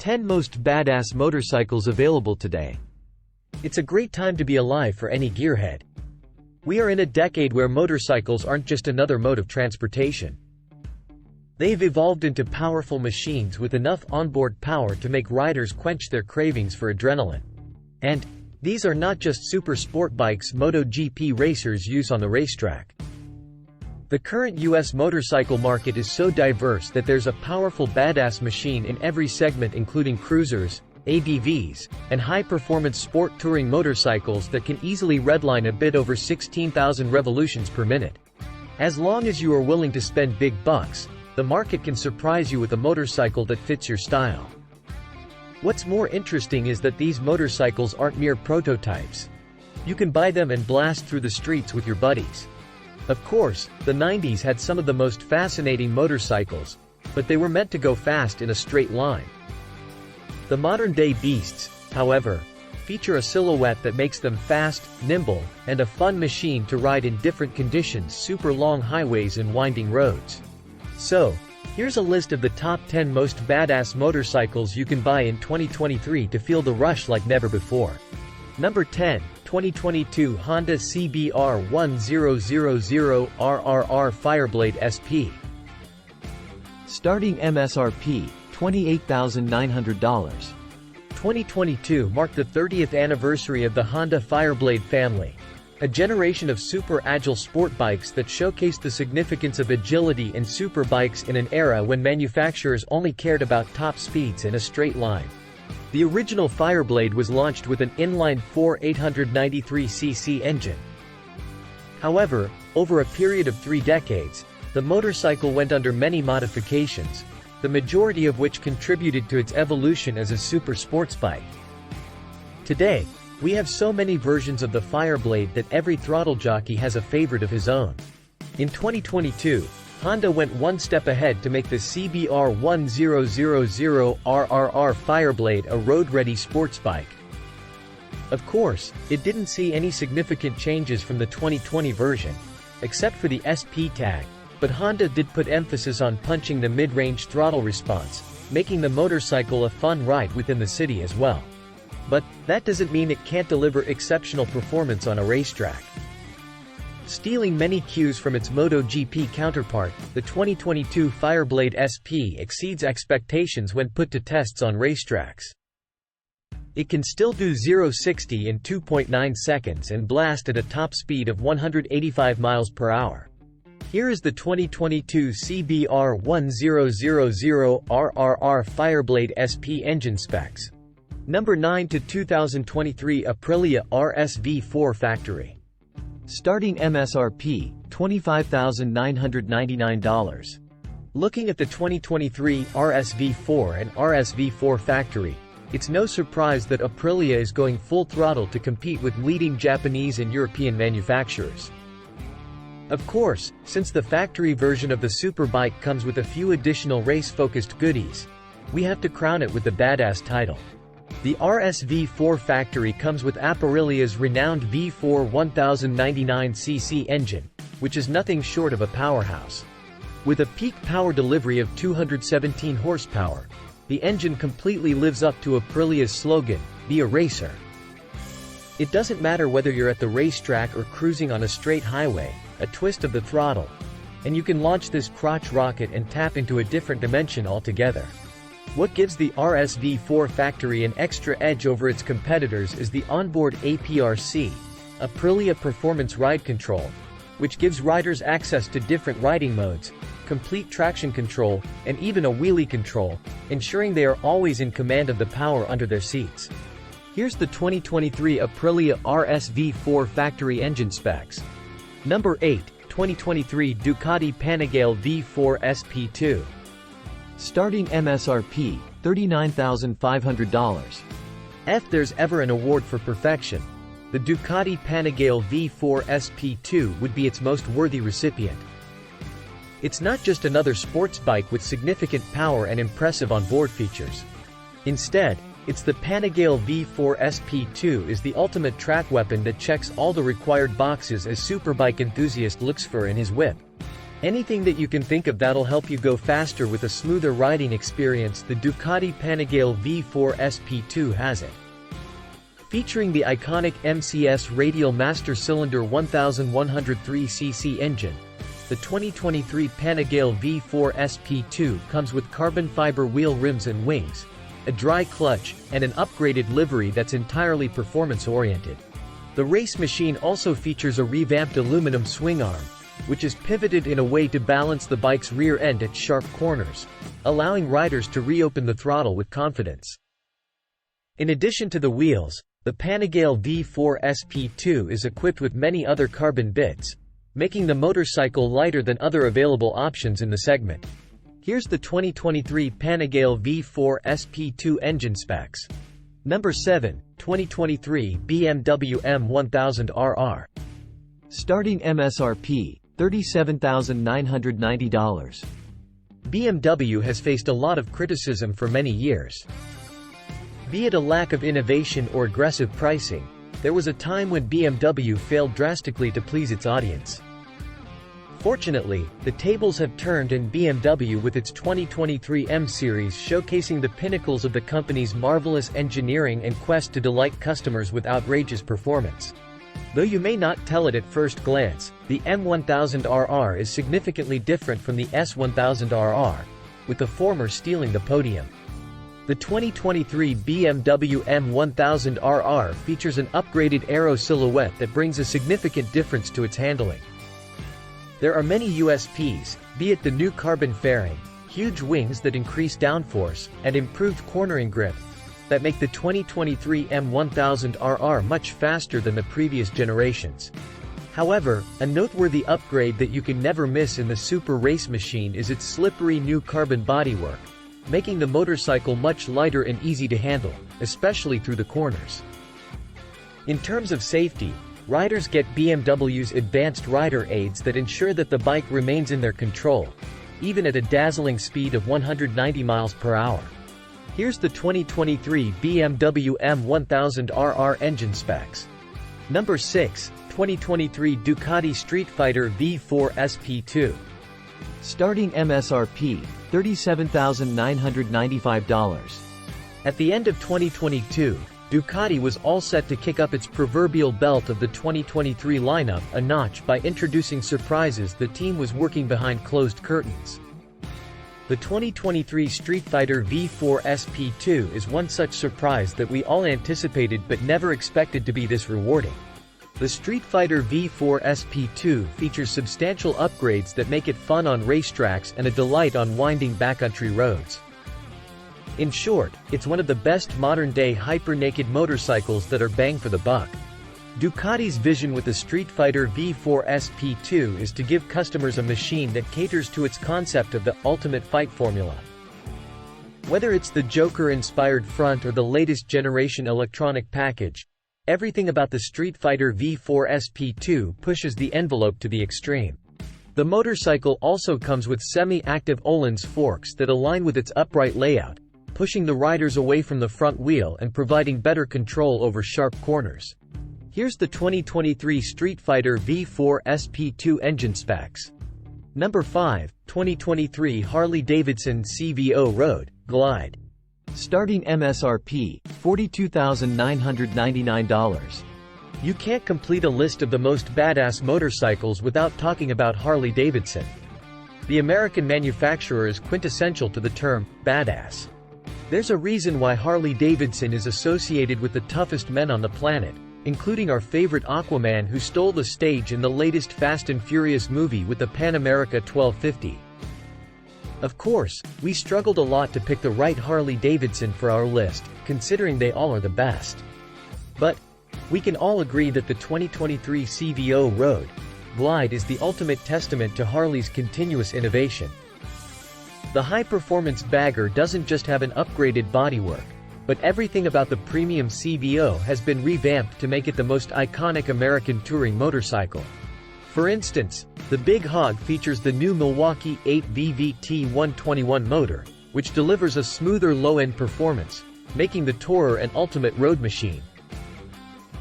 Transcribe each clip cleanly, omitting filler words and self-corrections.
10 most badass motorcycles available today. It's a great time to be alive for any gearhead. We are in a decade where motorcycles aren't just another mode of transportation. They've evolved into powerful machines with enough onboard power to make riders quench their cravings for adrenaline. And these are not just super sport bikes MotoGP racers use on the racetrack. The current US motorcycle market is so diverse that there's a powerful badass machine in every segment, including cruisers, ADVs, and high-performance sport touring motorcycles that can easily redline a bit over 16,000 revolutions per minute. As long as you are willing to spend big bucks, the market can surprise you with a motorcycle that fits your style. What's more interesting is that these motorcycles aren't mere prototypes. You can buy them and blast through the streets with your buddies. Of course, the 90s had some of the most fascinating motorcycles, but they were meant to go fast in a straight line. The modern-day beasts, however, feature a silhouette that makes them fast, nimble, and a fun machine to ride in different conditions: super long highways and winding roads. So, here's a list of the top 10 most badass motorcycles you can buy in 2023 to feel the rush like never before. Number 10. 2022 Honda CBR 1000RRR Fireblade SP. Starting MSRP, $28,900. 2022 marked the 30th anniversary of the Honda Fireblade family, a generation of super agile sport bikes that showcased the significance of agility in super bikes in an era when manufacturers only cared about top speeds in a straight line. The original Fireblade was launched with an inline-4 893cc engine. However, over a period of 3 decades, the motorcycle went under many modifications, the majority of which contributed to its evolution as a super sports bike. Today, we have so many versions of the Fireblade that every throttle jockey has a favorite of his own. In 2022, Honda went one step ahead to make the CBR 1000RRR Fireblade a road-ready sports bike. Of course, it didn't see any significant changes from the 2020 version, except for the SP tag, but Honda did put emphasis on punching the mid-range throttle response, making the motorcycle a fun ride within the city as well. But that doesn't mean it can't deliver exceptional performance on a racetrack. Stealing many cues from its MotoGP counterpart, the 2022 Fireblade SP exceeds expectations when put to tests on racetracks. It can still do 0-60 in 2.9 seconds and blast at a top speed of 185 miles per hour. Here is the 2022 CBR 1000RRR Fireblade SP engine specs. Number 9 to 2023 Aprilia RSV4 Factory. Starting MSRP, $25,999. Looking at the 2023 RSV4 and RSV4 Factory, it's no surprise that Aprilia is going full throttle to compete with leading Japanese and European manufacturers. Of course, since the factory version of the superbike comes with a few additional race-focused goodies, we have to crown it with the badass title. The RSV4 Factory comes with Aprilia's renowned V4 1099cc engine, which is nothing short of a powerhouse. With a peak power delivery of 217 horsepower, the engine completely lives up to Aprilia's slogan, "Be a racer." It doesn't matter whether you're at the racetrack or cruising on a straight highway, a twist of the throttle, and you can launch this crotch rocket and tap into a different dimension altogether. What gives the RSV4 Factory an extra edge over its competitors is the onboard APRC, Aprilia Performance Ride Control, which gives riders access to different riding modes, complete traction control, and even a wheelie control, ensuring they are always in command of the power under their seats. Here's the 2023 Aprilia RSV4 Factory engine specs. Number 8, 2023 Ducati Panigale V4 SP2. Starting MSRP, $39,500. If there's ever an award for perfection, the Ducati Panigale V4 SP2 would be its most worthy recipient. It's not just another sports bike with significant power and impressive onboard features. Instead, it's the Panigale V4 SP2 is the ultimate track weapon that checks all the required boxes a superbike enthusiast looks for in his whip. Anything that you can think of that'll help you go faster with a smoother riding experience, the Ducati Panigale V4 SP2 has it. Featuring the iconic MCS radial master cylinder 1103cc engine, the 2023 Panigale V4 SP2 comes with carbon fiber wheel rims and wings, a dry clutch, and an upgraded livery that's entirely performance-oriented. The race machine also features a revamped aluminum swing arm, which is pivoted in a way to balance the bike's rear end at sharp corners, allowing riders to reopen the throttle with confidence. In addition to the wheels, the Panigale V4 SP2 is equipped with many other carbon bits, making the motorcycle lighter than other available options in the segment. Here's the 2023 Panigale V4 SP2 engine specs. Number 7, 2023 BMW M1000RR. Starting MSRP, $37,990. BMW has faced a lot of criticism for many years. Be it a lack of innovation or aggressive pricing, there was a time when BMW failed drastically to please its audience. Fortunately, the tables have turned and BMW with its 2023 M Series showcasing the pinnacles of the company's marvelous engineering and quest to delight customers with outrageous performance. Though you may not tell it at first glance, the M1000RR is significantly different from the S1000RR, with the former stealing the podium. The 2023 BMW M1000RR features an upgraded aero silhouette that brings a significant difference to its handling. There are many USPs, be it the new carbon fairing, huge wings that increase downforce, and improved cornering grip, that make the 2023 M1000RR much faster than the previous generations. However, a noteworthy upgrade that you can never miss in the super race machine is its slippery new carbon bodywork, making the motorcycle much lighter and easy to handle, especially through the corners. In terms of safety, riders get BMW's advanced rider aids that ensure that the bike remains in their control, even at a dazzling speed of 190 miles per hour. Here's the 2023 BMW M1000RR engine specs. Number 6, 2023 Ducati Street Fighter V4 SP2. Starting MSRP, $37,995. At the end of 2022, Ducati was all set to kick up its proverbial belt of the 2023 lineup a notch by introducing surprises the team was working behind closed curtains. The 2023 Street Fighter V4 SP2 is one such surprise that we all anticipated but never expected to be this rewarding. The Street Fighter V4 SP2 features substantial upgrades that make it fun on racetracks and a delight on winding backcountry roads. In short, it's one of the best modern-day hyper-naked motorcycles that are bang for the buck. Ducati's vision with the Street Fighter V4 SP2 is to give customers a machine that caters to its concept of the ultimate fight formula. Whether it's the Joker-inspired front or the latest generation electronic package, everything about the Street Fighter V4 SP2 pushes the envelope to the extreme. The motorcycle also comes with semi-active Öhlins forks that align with its upright layout, pushing the riders away from the front wheel and providing better control over sharp corners. Here's the 2023 Street Fighter V4 SP2 engine specs. Number 5, 2023 Harley-Davidson CVO Road Glide. Starting MSRP, $42,999. You can't complete a list of the most badass motorcycles without talking about Harley-Davidson. The American manufacturer is quintessential to the term badass. There's a reason why Harley-Davidson is associated with the toughest men on the planet, including our favorite Aquaman who stole the stage in the latest Fast and Furious movie with the Pan America 1250. Of course, we struggled a lot to pick the right Harley-Davidson for our list, considering they all are the best. But we can all agree that the 2023 CVO Road Glide is the ultimate testament to Harley's continuous innovation. The high-performance bagger doesn't just have an upgraded bodywork, but everything about the premium CVO has been revamped to make it the most iconic American touring motorcycle. For instance, the Big Hog features the new Milwaukee 8 VVT 121 motor, which delivers a smoother low-end performance, making the tourer an ultimate road machine.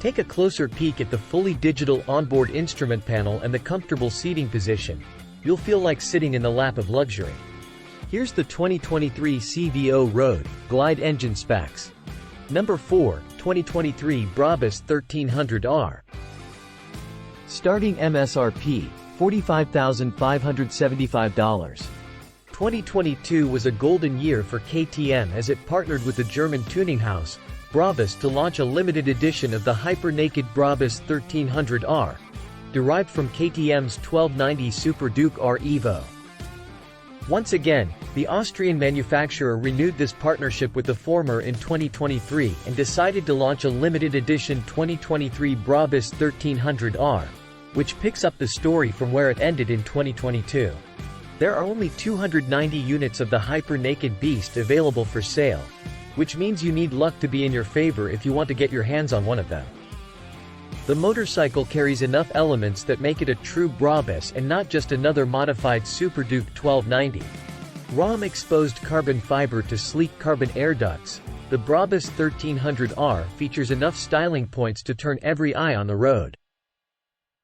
Take a closer peek at the fully digital onboard instrument panel and the comfortable seating position. you'll feel like sitting in the lap of luxury. Here's the 2023 CVO Road Glide engine specs. Number 4, 2023 Brabus 1300R. Starting MSRP, $45,575. 2022 was a golden year for KTM as it partnered with the German tuning house, Brabus, to launch a limited edition of the hyper-naked Brabus 1300R, derived from KTM's 1290 Super Duke R Evo. Once again, the Austrian manufacturer renewed this partnership with the former in 2023 and decided to launch a limited edition 2023 Brabus 1300R, which picks up the story from where it ended in 2022. There are only 290 units of the hyper-naked beast available for sale, which means you need luck to be in your favor if you want to get your hands on one of them. The motorcycle carries enough elements that make it a true Brabus and not just another modified Super Duke 1290. From exposed carbon fiber to sleek carbon air ducts, the Brabus 1300R features enough styling points to turn every eye on the road.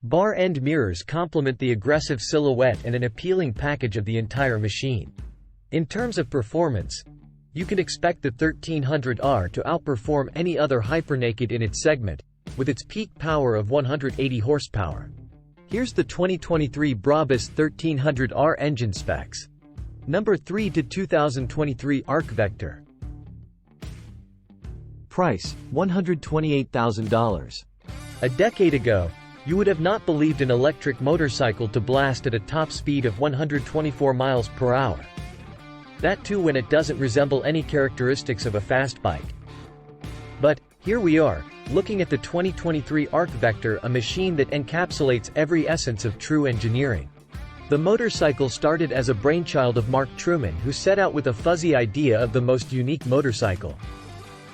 Bar-end mirrors complement the aggressive silhouette and an appealing package of the entire machine. In terms of performance, you can expect the 1300R to outperform any other hypernaked in its segment, with its peak power of 180 horsepower. Here's the 2023 Brabus 1300R engine specs. Number 3 to 2023 Arc Vector. Price, $128,000. A decade ago, you would have not believed an electric motorcycle to blast at a top speed of 124 miles per hour. That too when it doesn't resemble any characteristics of a fast bike. But here we are, looking at the 2023 Arc Vector, a machine that encapsulates every essence of true engineering. The motorcycle started as a brainchild of Mark Truman, who set out with a fuzzy idea of the most unique motorcycle.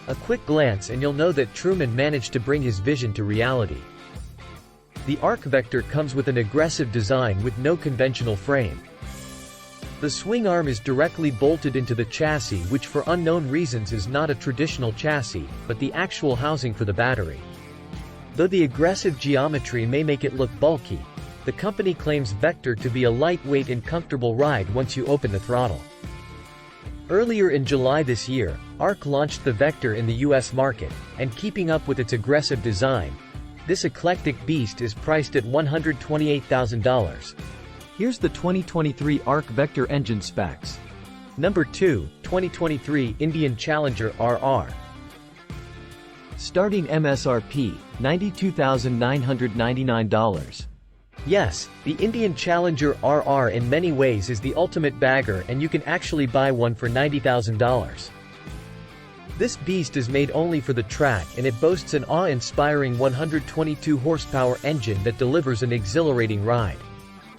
A quick glance and you'll know that Truman managed to bring his vision to reality. The Arc Vector comes with an aggressive design with no conventional frame. The swing arm is directly bolted into the chassis, which for unknown reasons is not a traditional chassis, but the actual housing for the battery. Though the aggressive geometry may make it look bulky, the company claims Vector to be a lightweight and comfortable ride once you open the throttle. Earlier in July this year, Arc launched the Vector in the US market, and keeping up with its aggressive design, this eclectic beast is priced at $128,000. Here's the 2023 Arc Vector engine specs. Number 2, 2023 Indian Challenger RR. Starting MSRP, $92,999. Yes, the Indian Challenger RR in many ways is the ultimate bagger, and you can actually buy one for $90,000. This beast is made only for the track, and it boasts an awe-inspiring 122 horsepower engine that delivers an exhilarating ride.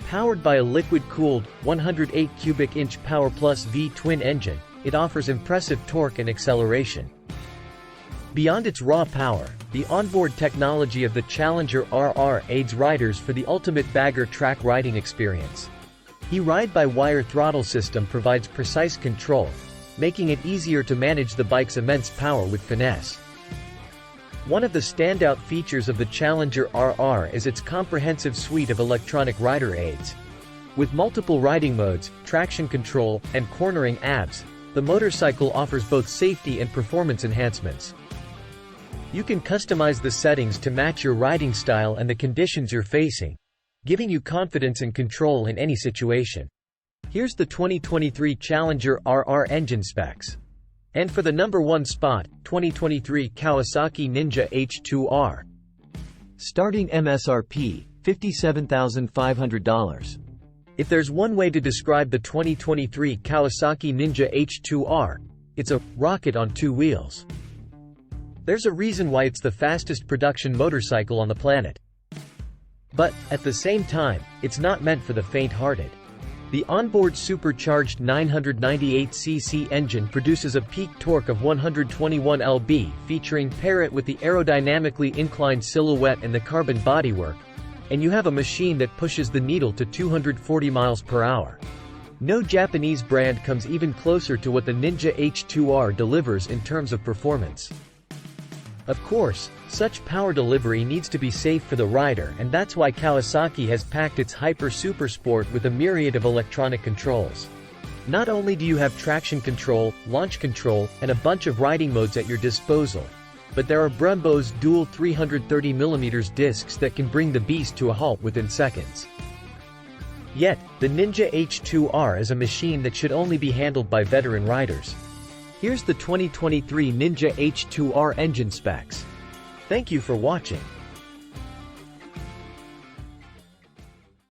Powered by a liquid-cooled, 108 cubic inch Power Plus V twin engine, it offers impressive torque and acceleration. Beyond its raw power, the onboard technology of the Challenger RR aids riders for the ultimate bagger track riding experience. The ride-by-wire throttle system provides precise control, making it easier to manage the bike's immense power with finesse. One of the standout features of the Challenger RR is its comprehensive suite of electronic rider aids. With multiple riding modes, traction control, and cornering apps, the motorcycle offers both safety and performance enhancements. You can customize the settings to match your riding style and the conditions you're facing, giving you confidence and control in any situation. Here's the 2023 Challenger RR engine specs. And for the number 1 spot, 2023 Kawasaki Ninja H2R. Starting MSRP, $57,500. If there's one way to describe the 2023 Kawasaki Ninja H2R, it's a rocket on two wheels. There's a reason why it's the fastest production motorcycle on the planet. But, at the same time, it's not meant for the faint-hearted. The onboard supercharged 998cc engine produces a peak torque of 121 lb, featuring Parrot with the aerodynamically inclined silhouette and the carbon bodywork, and you have a machine that pushes the needle to 240 miles per hour. No Japanese brand comes even closer to what the Ninja H2R delivers in terms of performance. Of course, such power delivery needs to be safe for the rider, and that's why Kawasaki has packed its Hyper Super Sport with a myriad of electronic controls. Not only do you have traction control, launch control, and a bunch of riding modes at your disposal, but there are Brembo's dual 330mm discs that can bring the beast to a halt within seconds. Yet, the Ninja H2R is a machine that should only be handled by veteran riders. Here's the 2023 Ninja H2R engine specs. Thank you for watching.